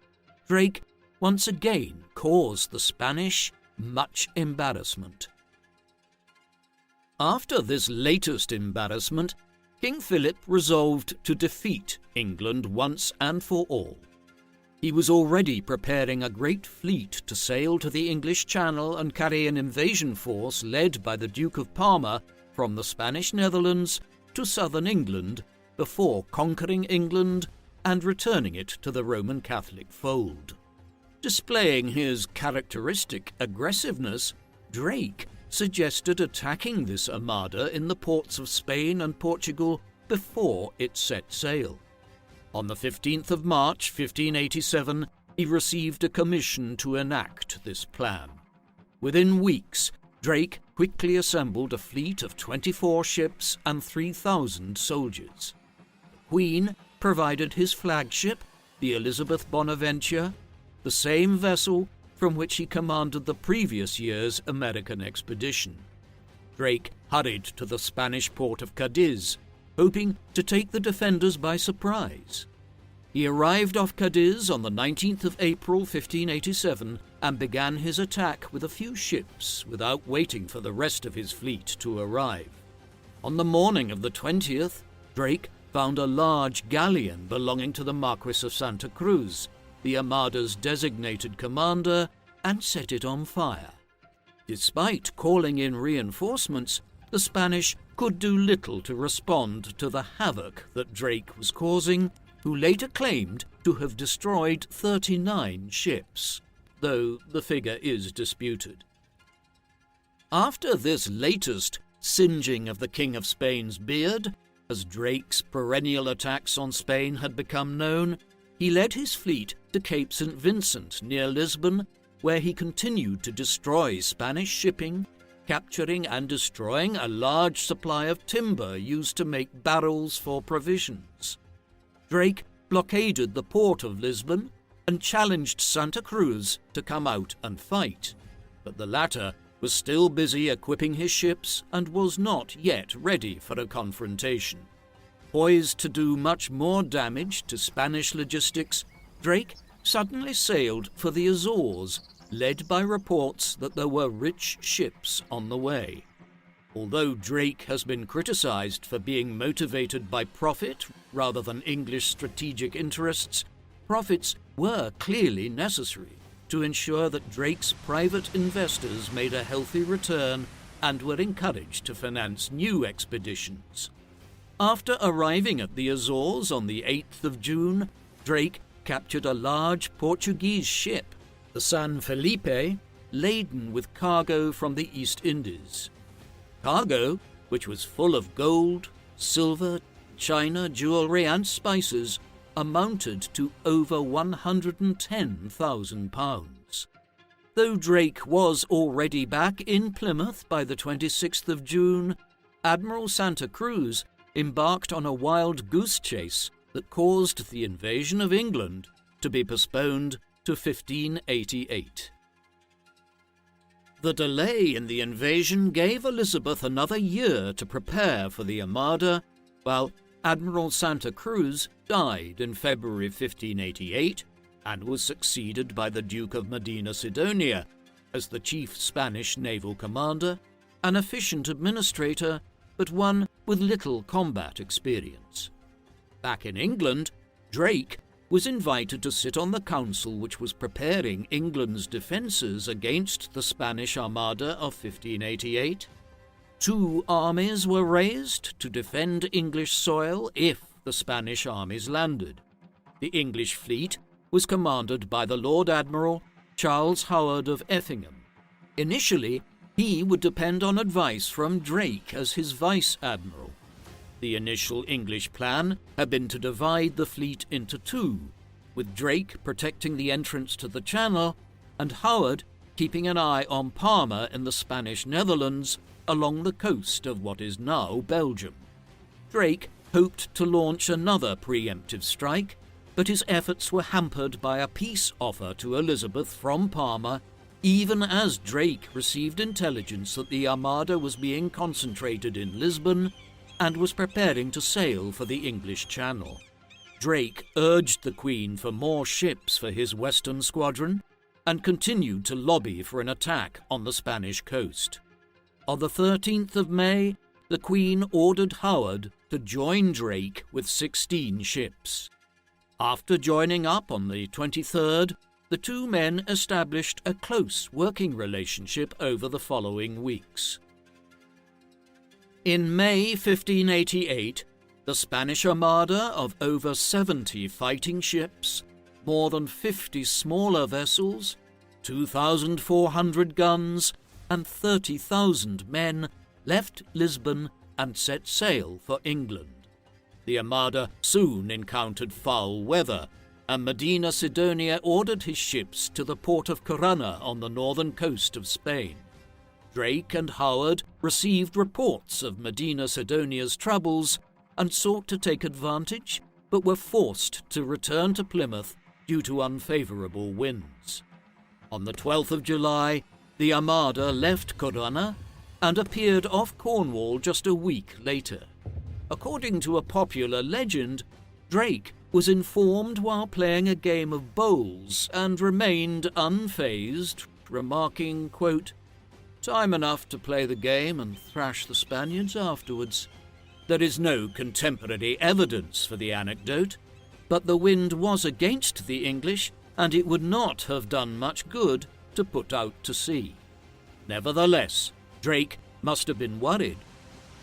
Drake once again caused the Spanish much embarrassment. After this latest embarrassment, King Philip resolved to defeat England once and for all. He was already preparing a great fleet to sail to the English Channel and carry an invasion force led by the Duke of Parma from the Spanish Netherlands to southern England before conquering England and returning it to the Roman Catholic fold. Displaying his characteristic aggressiveness, Drake suggested attacking this armada in the ports of Spain and Portugal before it set sail. On the 15th of March 1587, he received a commission to enact this plan. Within weeks, Drake quickly assembled a fleet of 24 ships and 3,000 soldiers. The Queen provided his flagship, the Elizabeth Bonaventure, the same vessel from which he commanded the previous year's American expedition. Drake hurried to the Spanish port of Cadiz, hoping to take the defenders by surprise. He arrived off Cadiz on the 19th of April 1587 and began his attack with a few ships without waiting for the rest of his fleet to arrive. On the morning of the 20th, Drake found a large galleon belonging to the Marquis of Santa Cruz, the Armada's designated commander, and set it on fire. Despite calling in reinforcements, the Spanish could do little to respond to the havoc that Drake was causing, who later claimed to have destroyed 39 ships, though the figure is disputed. After this latest singeing of the King of Spain's beard, as Drake's perennial attacks on Spain had become known, he led his fleet to Cape St. Vincent near Lisbon, where he continued to destroy Spanish shipping, capturing and destroying a large supply of timber used to make barrels for provisions. Drake blockaded the port of Lisbon and challenged Santa Cruz to come out and fight, but the latter was still busy equipping his ships and was not yet ready for a confrontation. Poised to do much more damage to Spanish logistics, Drake suddenly sailed for the Azores, led by reports that there were rich ships on the way. Although Drake has been criticized for being motivated by profit rather than English strategic interests, profits were clearly necessary. to ensure that Drake's private investors made a healthy return and were encouraged to finance new expeditions. After arriving at the Azores on the 8th of June, Drake captured a large Portuguese ship, the San Felipe, laden with cargo from the East Indies. Cargo, which was full of gold, silver, china, jewellery and spices, amounted to over £110,000. Though Drake was already back in Plymouth by the 26th of June, Admiral Santa Cruz embarked on a wild goose chase that caused the invasion of England to be postponed to 1588. The delay in the invasion gave Elizabeth another year to prepare for the Armada, while Admiral Santa Cruz died in February 1588 and was succeeded by the Duke of Medina Sidonia as the chief Spanish naval commander, an efficient administrator, but one with little combat experience. Back in England, Drake was invited to sit on the council which was preparing England's defences against the Spanish Armada of 1588. Two armies were raised to defend English soil if the Spanish armies landed. The English fleet was commanded by the Lord Admiral Charles Howard of Effingham. Initially, he would depend on advice from Drake as his vice-admiral. The initial English plan had been to divide the fleet into two, with Drake protecting the entrance to the Channel and Howard keeping an eye on Parma in the Spanish Netherlands along the coast of what is now Belgium. Drake hoped to launch another preemptive strike, but his efforts were hampered by a peace offer to Elizabeth from Parma, even as Drake received intelligence that the Armada was being concentrated in Lisbon and was preparing to sail for the English Channel. Drake urged the Queen for more ships for his western squadron and continued to lobby for an attack on the Spanish coast. On the 13th of May, the Queen ordered Howard to join Drake with 16 ships. After joining up on the 23rd, the two men established a close working relationship over the following weeks. In May 1588, the Spanish Armada of over 70 fighting ships, more than 50 smaller vessels, 2,400 guns, and 30,000 men left Lisbon and set sail for England. The Armada soon encountered foul weather, and Medina Sidonia ordered his ships to the port of Corunna on the northern coast of Spain. Drake and Howard received reports of Medina Sidonia's troubles and sought to take advantage, but were forced to return to Plymouth due to unfavourable winds. On the 12th of July, the Armada left Corunna and appeared off Cornwall just a week later. According to a popular legend, Drake was informed while playing a game of bowls and remained unfazed, remarking, quote, "Time enough to play the game and thrash the Spaniards afterwards." There is no contemporary evidence for the anecdote, but the wind was against the English, and it would not have done much good to put out to sea. Nevertheless, Drake must have been worried.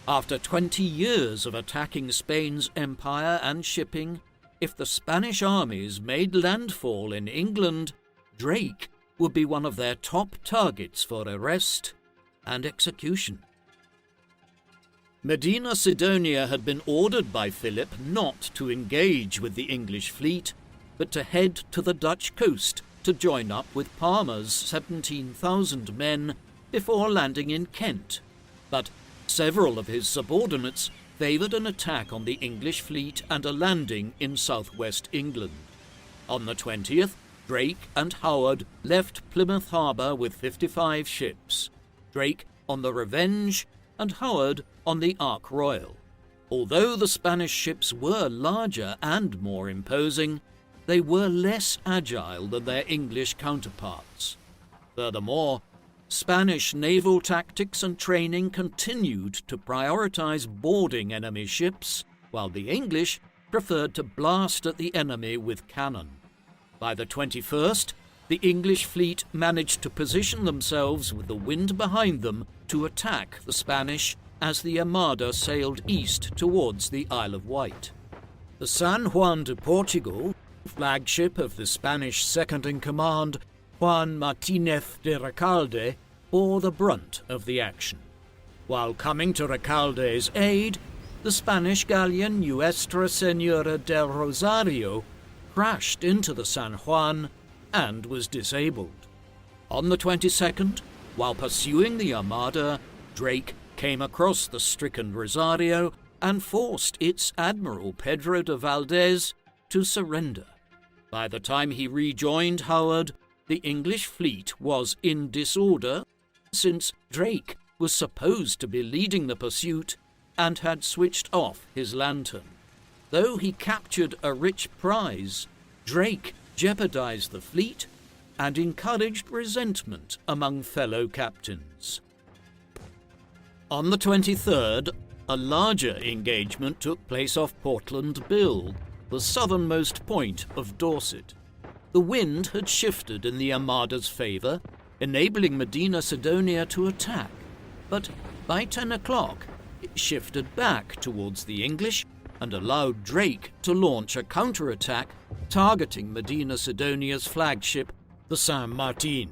After 20 years of attacking Spain's empire and shipping, if the Spanish armies made landfall in England, Drake would be one of their top targets for arrest and execution. Medina Sidonia had been ordered by Philip not to engage with the English fleet, but to head to the Dutch coast to join up with Parma's 17,000 men before landing in Kent. But several of his subordinates favoured an attack on the English fleet and a landing in southwest England. On the 20th, Drake and Howard left Plymouth Harbour with 55 ships, Drake on the Revenge and Howard on the Ark Royal. Although the Spanish ships were larger and more imposing, they were less agile than their English counterparts. Furthermore, Spanish naval tactics and training continued to prioritize boarding enemy ships, while the English preferred to blast at the enemy with cannon. By the 21st, the English fleet managed to position themselves with the wind behind them to attack the Spanish as the Armada sailed east towards the Isle of Wight. The San Juan de Portugal, flagship of the Spanish second-in-command, Juan Martínez de Recalde, bore the brunt of the action. While coming to Recalde's aid, the Spanish galleon Nuestra Señora del Rosario crashed into the San Juan and was disabled. On the 22nd, while pursuing the Armada, Drake came across the stricken Rosario and forced its admiral Pedro de Valdez to surrender. By the time he rejoined Howard, the English fleet was in disorder, since Drake was supposed to be leading the pursuit and had switched off his lantern. Though he captured a rich prize, Drake jeopardized the fleet and encouraged resentment among fellow captains. On the 23rd, a larger engagement took place off Portland Bill, the southernmost point of Dorset. The wind had shifted in the Armada's favour, enabling Medina Sidonia to attack, but by 10 o'clock it shifted back towards the English and allowed Drake to launch a counterattack targeting Medina Sidonia's flagship, the San Martin.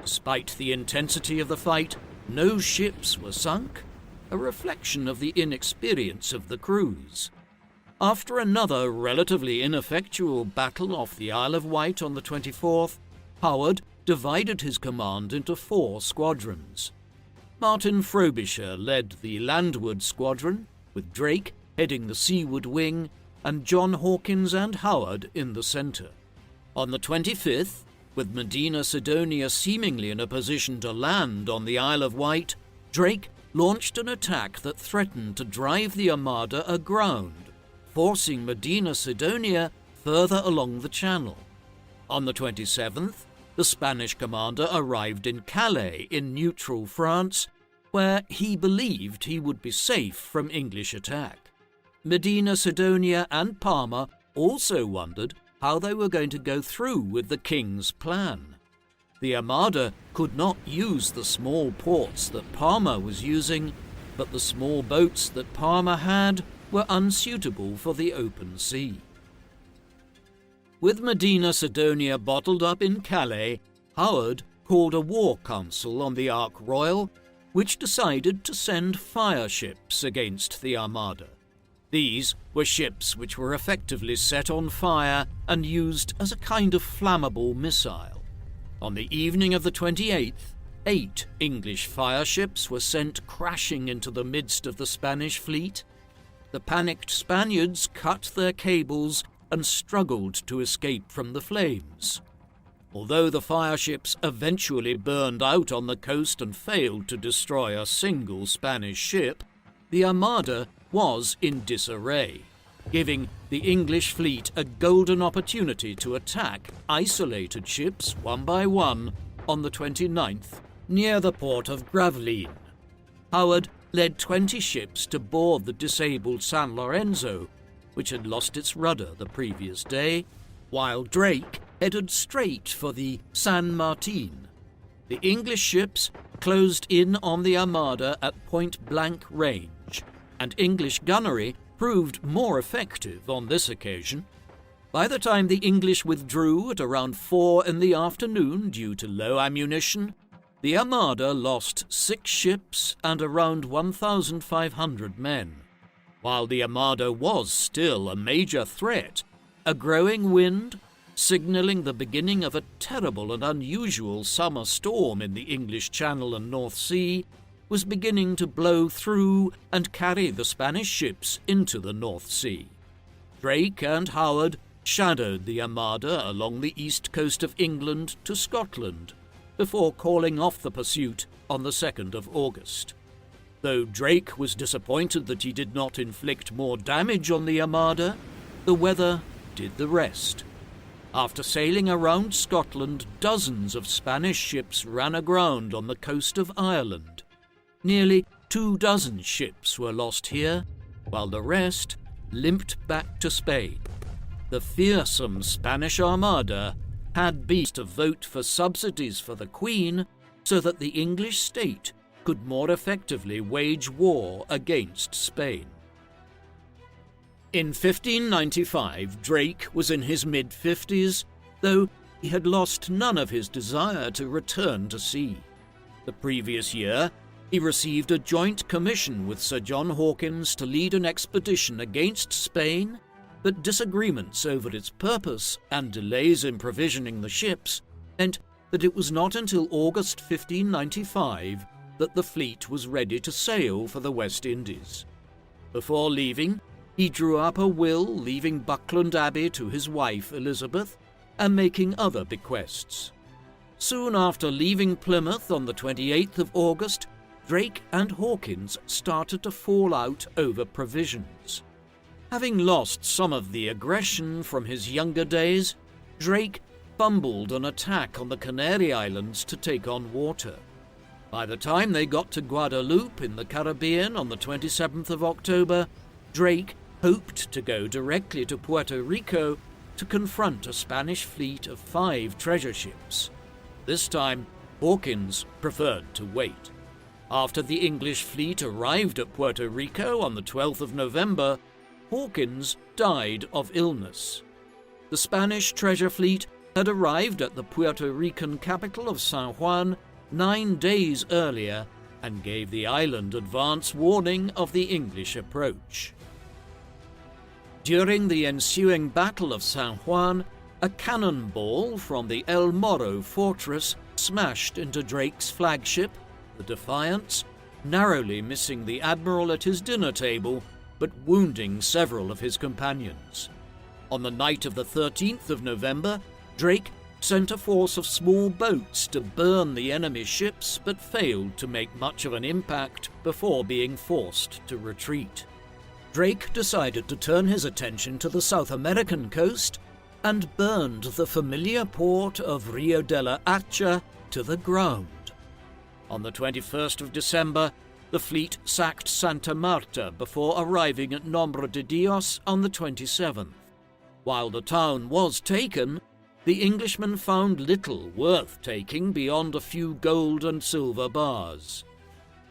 Despite the intensity of the fight, no ships were sunk, a reflection of the inexperience of the crews. After another relatively ineffectual battle off the Isle of Wight on the 24th, Howard divided his command into 4 squadrons. Martin Frobisher led the landward squadron, with Drake heading the seaward wing, and John Hawkins and Howard in the centre. On the 25th, with Medina Sidonia seemingly in a position to land on the Isle of Wight, Drake launched an attack that threatened to drive the Armada aground, forcing Medina Sidonia further along the channel. On the 27th, the Spanish commander arrived in Calais in neutral France, where he believed he would be safe from English attack. Medina Sidonia and Parma also wondered how they were going to go through with the king's plan. The Armada could not use the small ports that Parma was using, but the small boats that Parma had were unsuitable for the open sea. With Medina Sidonia bottled up in Calais, Howard called a war council on the Ark Royal, which decided to send fire ships against the Armada. These were ships which were effectively set on fire and used as a kind of flammable missile. On the evening of the 28th, 8 English fire ships were sent crashing into the midst of the Spanish fleet. The panicked Spaniards cut their cables and struggled to escape from the flames. Although the fire ships eventually burned out on the coast and failed to destroy a single Spanish ship, the Armada was in disarray, giving the English fleet a golden opportunity to attack isolated ships one by one on the 29th near the port of Gravelines. Howard led 20 ships to board the disabled San Lorenzo, which had lost its rudder the previous day, while Drake headed straight for the San Martin. The English ships closed in on the Armada at point-blank range, and English gunnery proved more effective on this occasion. By the time the English withdrew at around 4 in the afternoon due to low ammunition, the Armada lost 6 ships and around 1,500 men. While the Armada was still a major threat, a growing wind, signalling the beginning of a terrible and unusual summer storm in the English Channel and North Sea, was beginning to blow through and carry the Spanish ships into the North Sea. Drake and Howard shadowed the Armada along the east coast of England to Scotland, before calling off the pursuit on the 2nd of August. Though Drake was disappointed that he did not inflict more damage on the Armada, the weather did the rest. After sailing around Scotland, dozens of Spanish ships ran aground on the coast of Ireland. Nearly 24 ships were lost here, while the rest limped back to Spain. The fearsome Spanish Armada had been to vote for subsidies for the Queen so that the English state could more effectively wage war against Spain. In 1595, Drake was in his mid-50s, though he had lost none of his desire to return to sea. The previous year, he received a joint commission with Sir John Hawkins to lead an expedition against Spain, but disagreements over its purpose and delays in provisioning the ships meant that it was not until August 1595 that the fleet was ready to sail for the West Indies. Before leaving, he drew up a will leaving Buckland Abbey to his wife Elizabeth and making other bequests. Soon after leaving Plymouth on the 28th of August, Drake and Hawkins started to fall out over provisions. Having lost some of the aggression from his younger days, Drake fumbled an attack on the Canary Islands to take on water. By the time they got to Guadeloupe in the Caribbean on the 27th of October, Drake hoped to go directly to Puerto Rico to confront a Spanish fleet of 5 treasure ships. This time, Hawkins preferred to wait. After the English fleet arrived at Puerto Rico on the 12th of November, Hawkins died of illness. The Spanish treasure fleet had arrived at the Puerto Rican capital of San Juan 9 days earlier and gave the island advance warning of the English approach. During the ensuing Battle of San Juan, a cannonball from the El Morro fortress smashed into Drake's flagship, the Defiance, narrowly missing the admiral at his dinner table, but wounding several of his companions. On the night of the 13th of November, Drake sent a force of small boats to burn the enemy's ships, but failed to make much of an impact before being forced to retreat. Drake decided to turn his attention to the South American coast and burned the familiar port of Rio de la Hacha to the ground. On the 21st of December, the fleet sacked Santa Marta before arriving at Nombre de Dios on the 27th. While the town was taken, the Englishmen found little worth taking beyond a few gold and silver bars.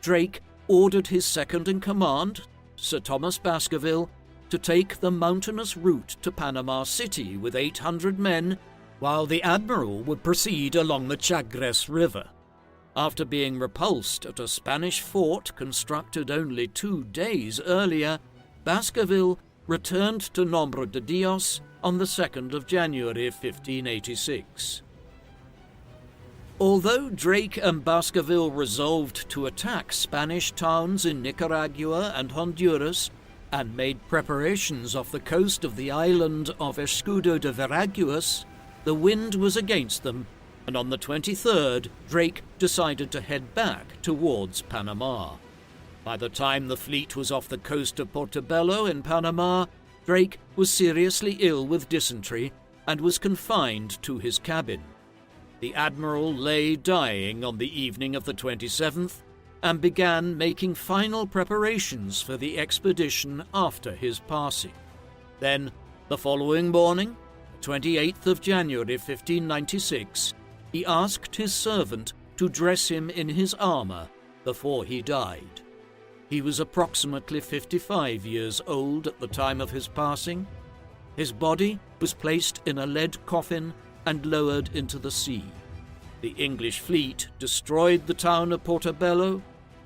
Drake ordered his second-in-command, Sir Thomas Baskerville, to take the mountainous route to Panama City with 800 men, while the admiral would proceed along the Chagres River. After being repulsed at a Spanish fort constructed only 2 days earlier, Baskerville returned to Nombre de Dios on the 2nd of January 1586. Although Drake and Baskerville resolved to attack Spanish towns in Nicaragua and Honduras, and made preparations off the coast of the island of Escudo de Veraguas, the wind was against them, and on the 23rd, Drake decided to head back towards Panama. By the time the fleet was off the coast of Portobello in Panama, Drake was seriously ill with dysentery and was confined to his cabin. The admiral lay dying on the evening of the 27th and began making final preparations for the expedition after his passing. Then, the following morning, the 28th of January 1596, he asked his servant to dress him in his armour before he died. He was approximately 55 years old at the time of his passing. His body was placed in a lead coffin and lowered into the sea. The English fleet destroyed the town of Portobello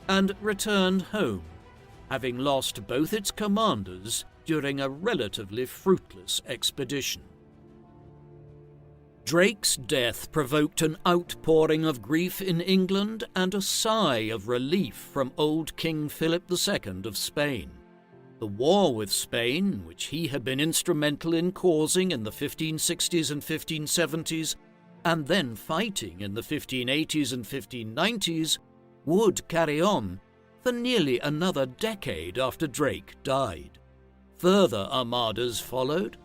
and returned home, having lost both its commanders during a relatively fruitless expedition. Drake's death provoked an outpouring of grief in England and a sigh of relief from old King Philip II of Spain. The war with Spain, which he had been instrumental in causing in the 1560s and 1570s, and then fighting in the 1580s and 1590s, would carry on for nearly another decade after Drake died. Further armadas followed,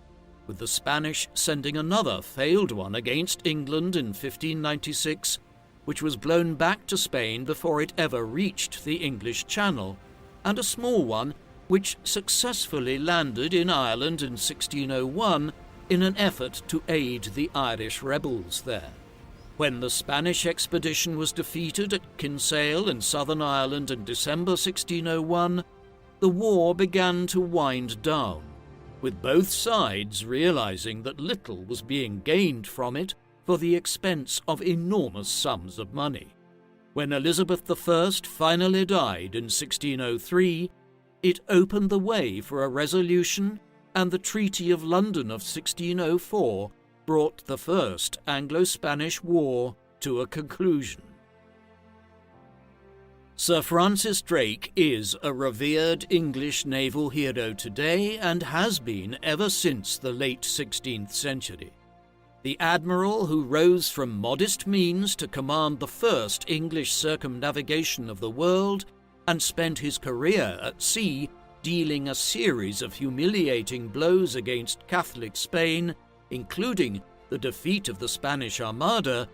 with the Spanish sending another failed one against England in 1596, which was blown back to Spain before it ever reached the English Channel, and a small one which successfully landed in Ireland in 1601 in an effort to aid the Irish rebels there. When the Spanish expedition was defeated at Kinsale in Southern Ireland in December 1601, the war began to wind down, with both sides realizing that little was being gained from it for the expense of enormous sums of money. When Elizabeth I finally died in 1603, it opened the way for a resolution, and the Treaty of London of 1604 brought the First Anglo-Spanish War to a conclusion. Sir Francis Drake is a revered English naval hero today and has been ever since the late 16th century. The admiral who rose from modest means to command the first English circumnavigation of the world and spent his career at sea dealing a series of humiliating blows against Catholic Spain, including the defeat of the Spanish Armada,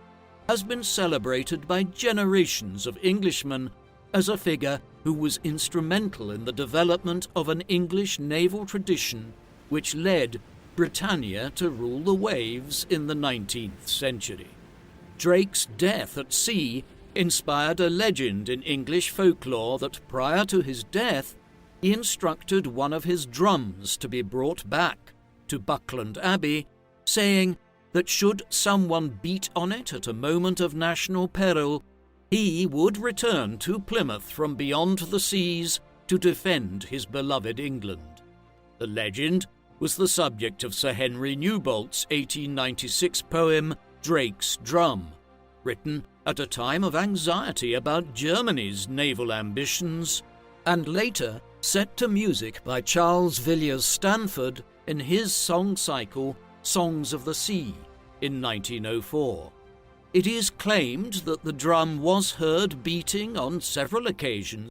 has been celebrated by generations of Englishmen as a figure who was instrumental in the development of an English naval tradition which led Britannia to rule the waves in the 19th century. Drake's death at sea inspired a legend in English folklore that prior to his death, he instructed one of his drums to be brought back to Buckland Abbey, saying that should someone beat on it at a moment of national peril, he would return to Plymouth from beyond the seas to defend his beloved England. The legend was the subject of Sir Henry Newbolt's 1896 poem Drake's Drum, written at a time of anxiety about Germany's naval ambitions, and later set to music by Charles Villiers Stanford in his song cycle Songs of the Sea in 1904. It is claimed that the drum was heard beating on several occasions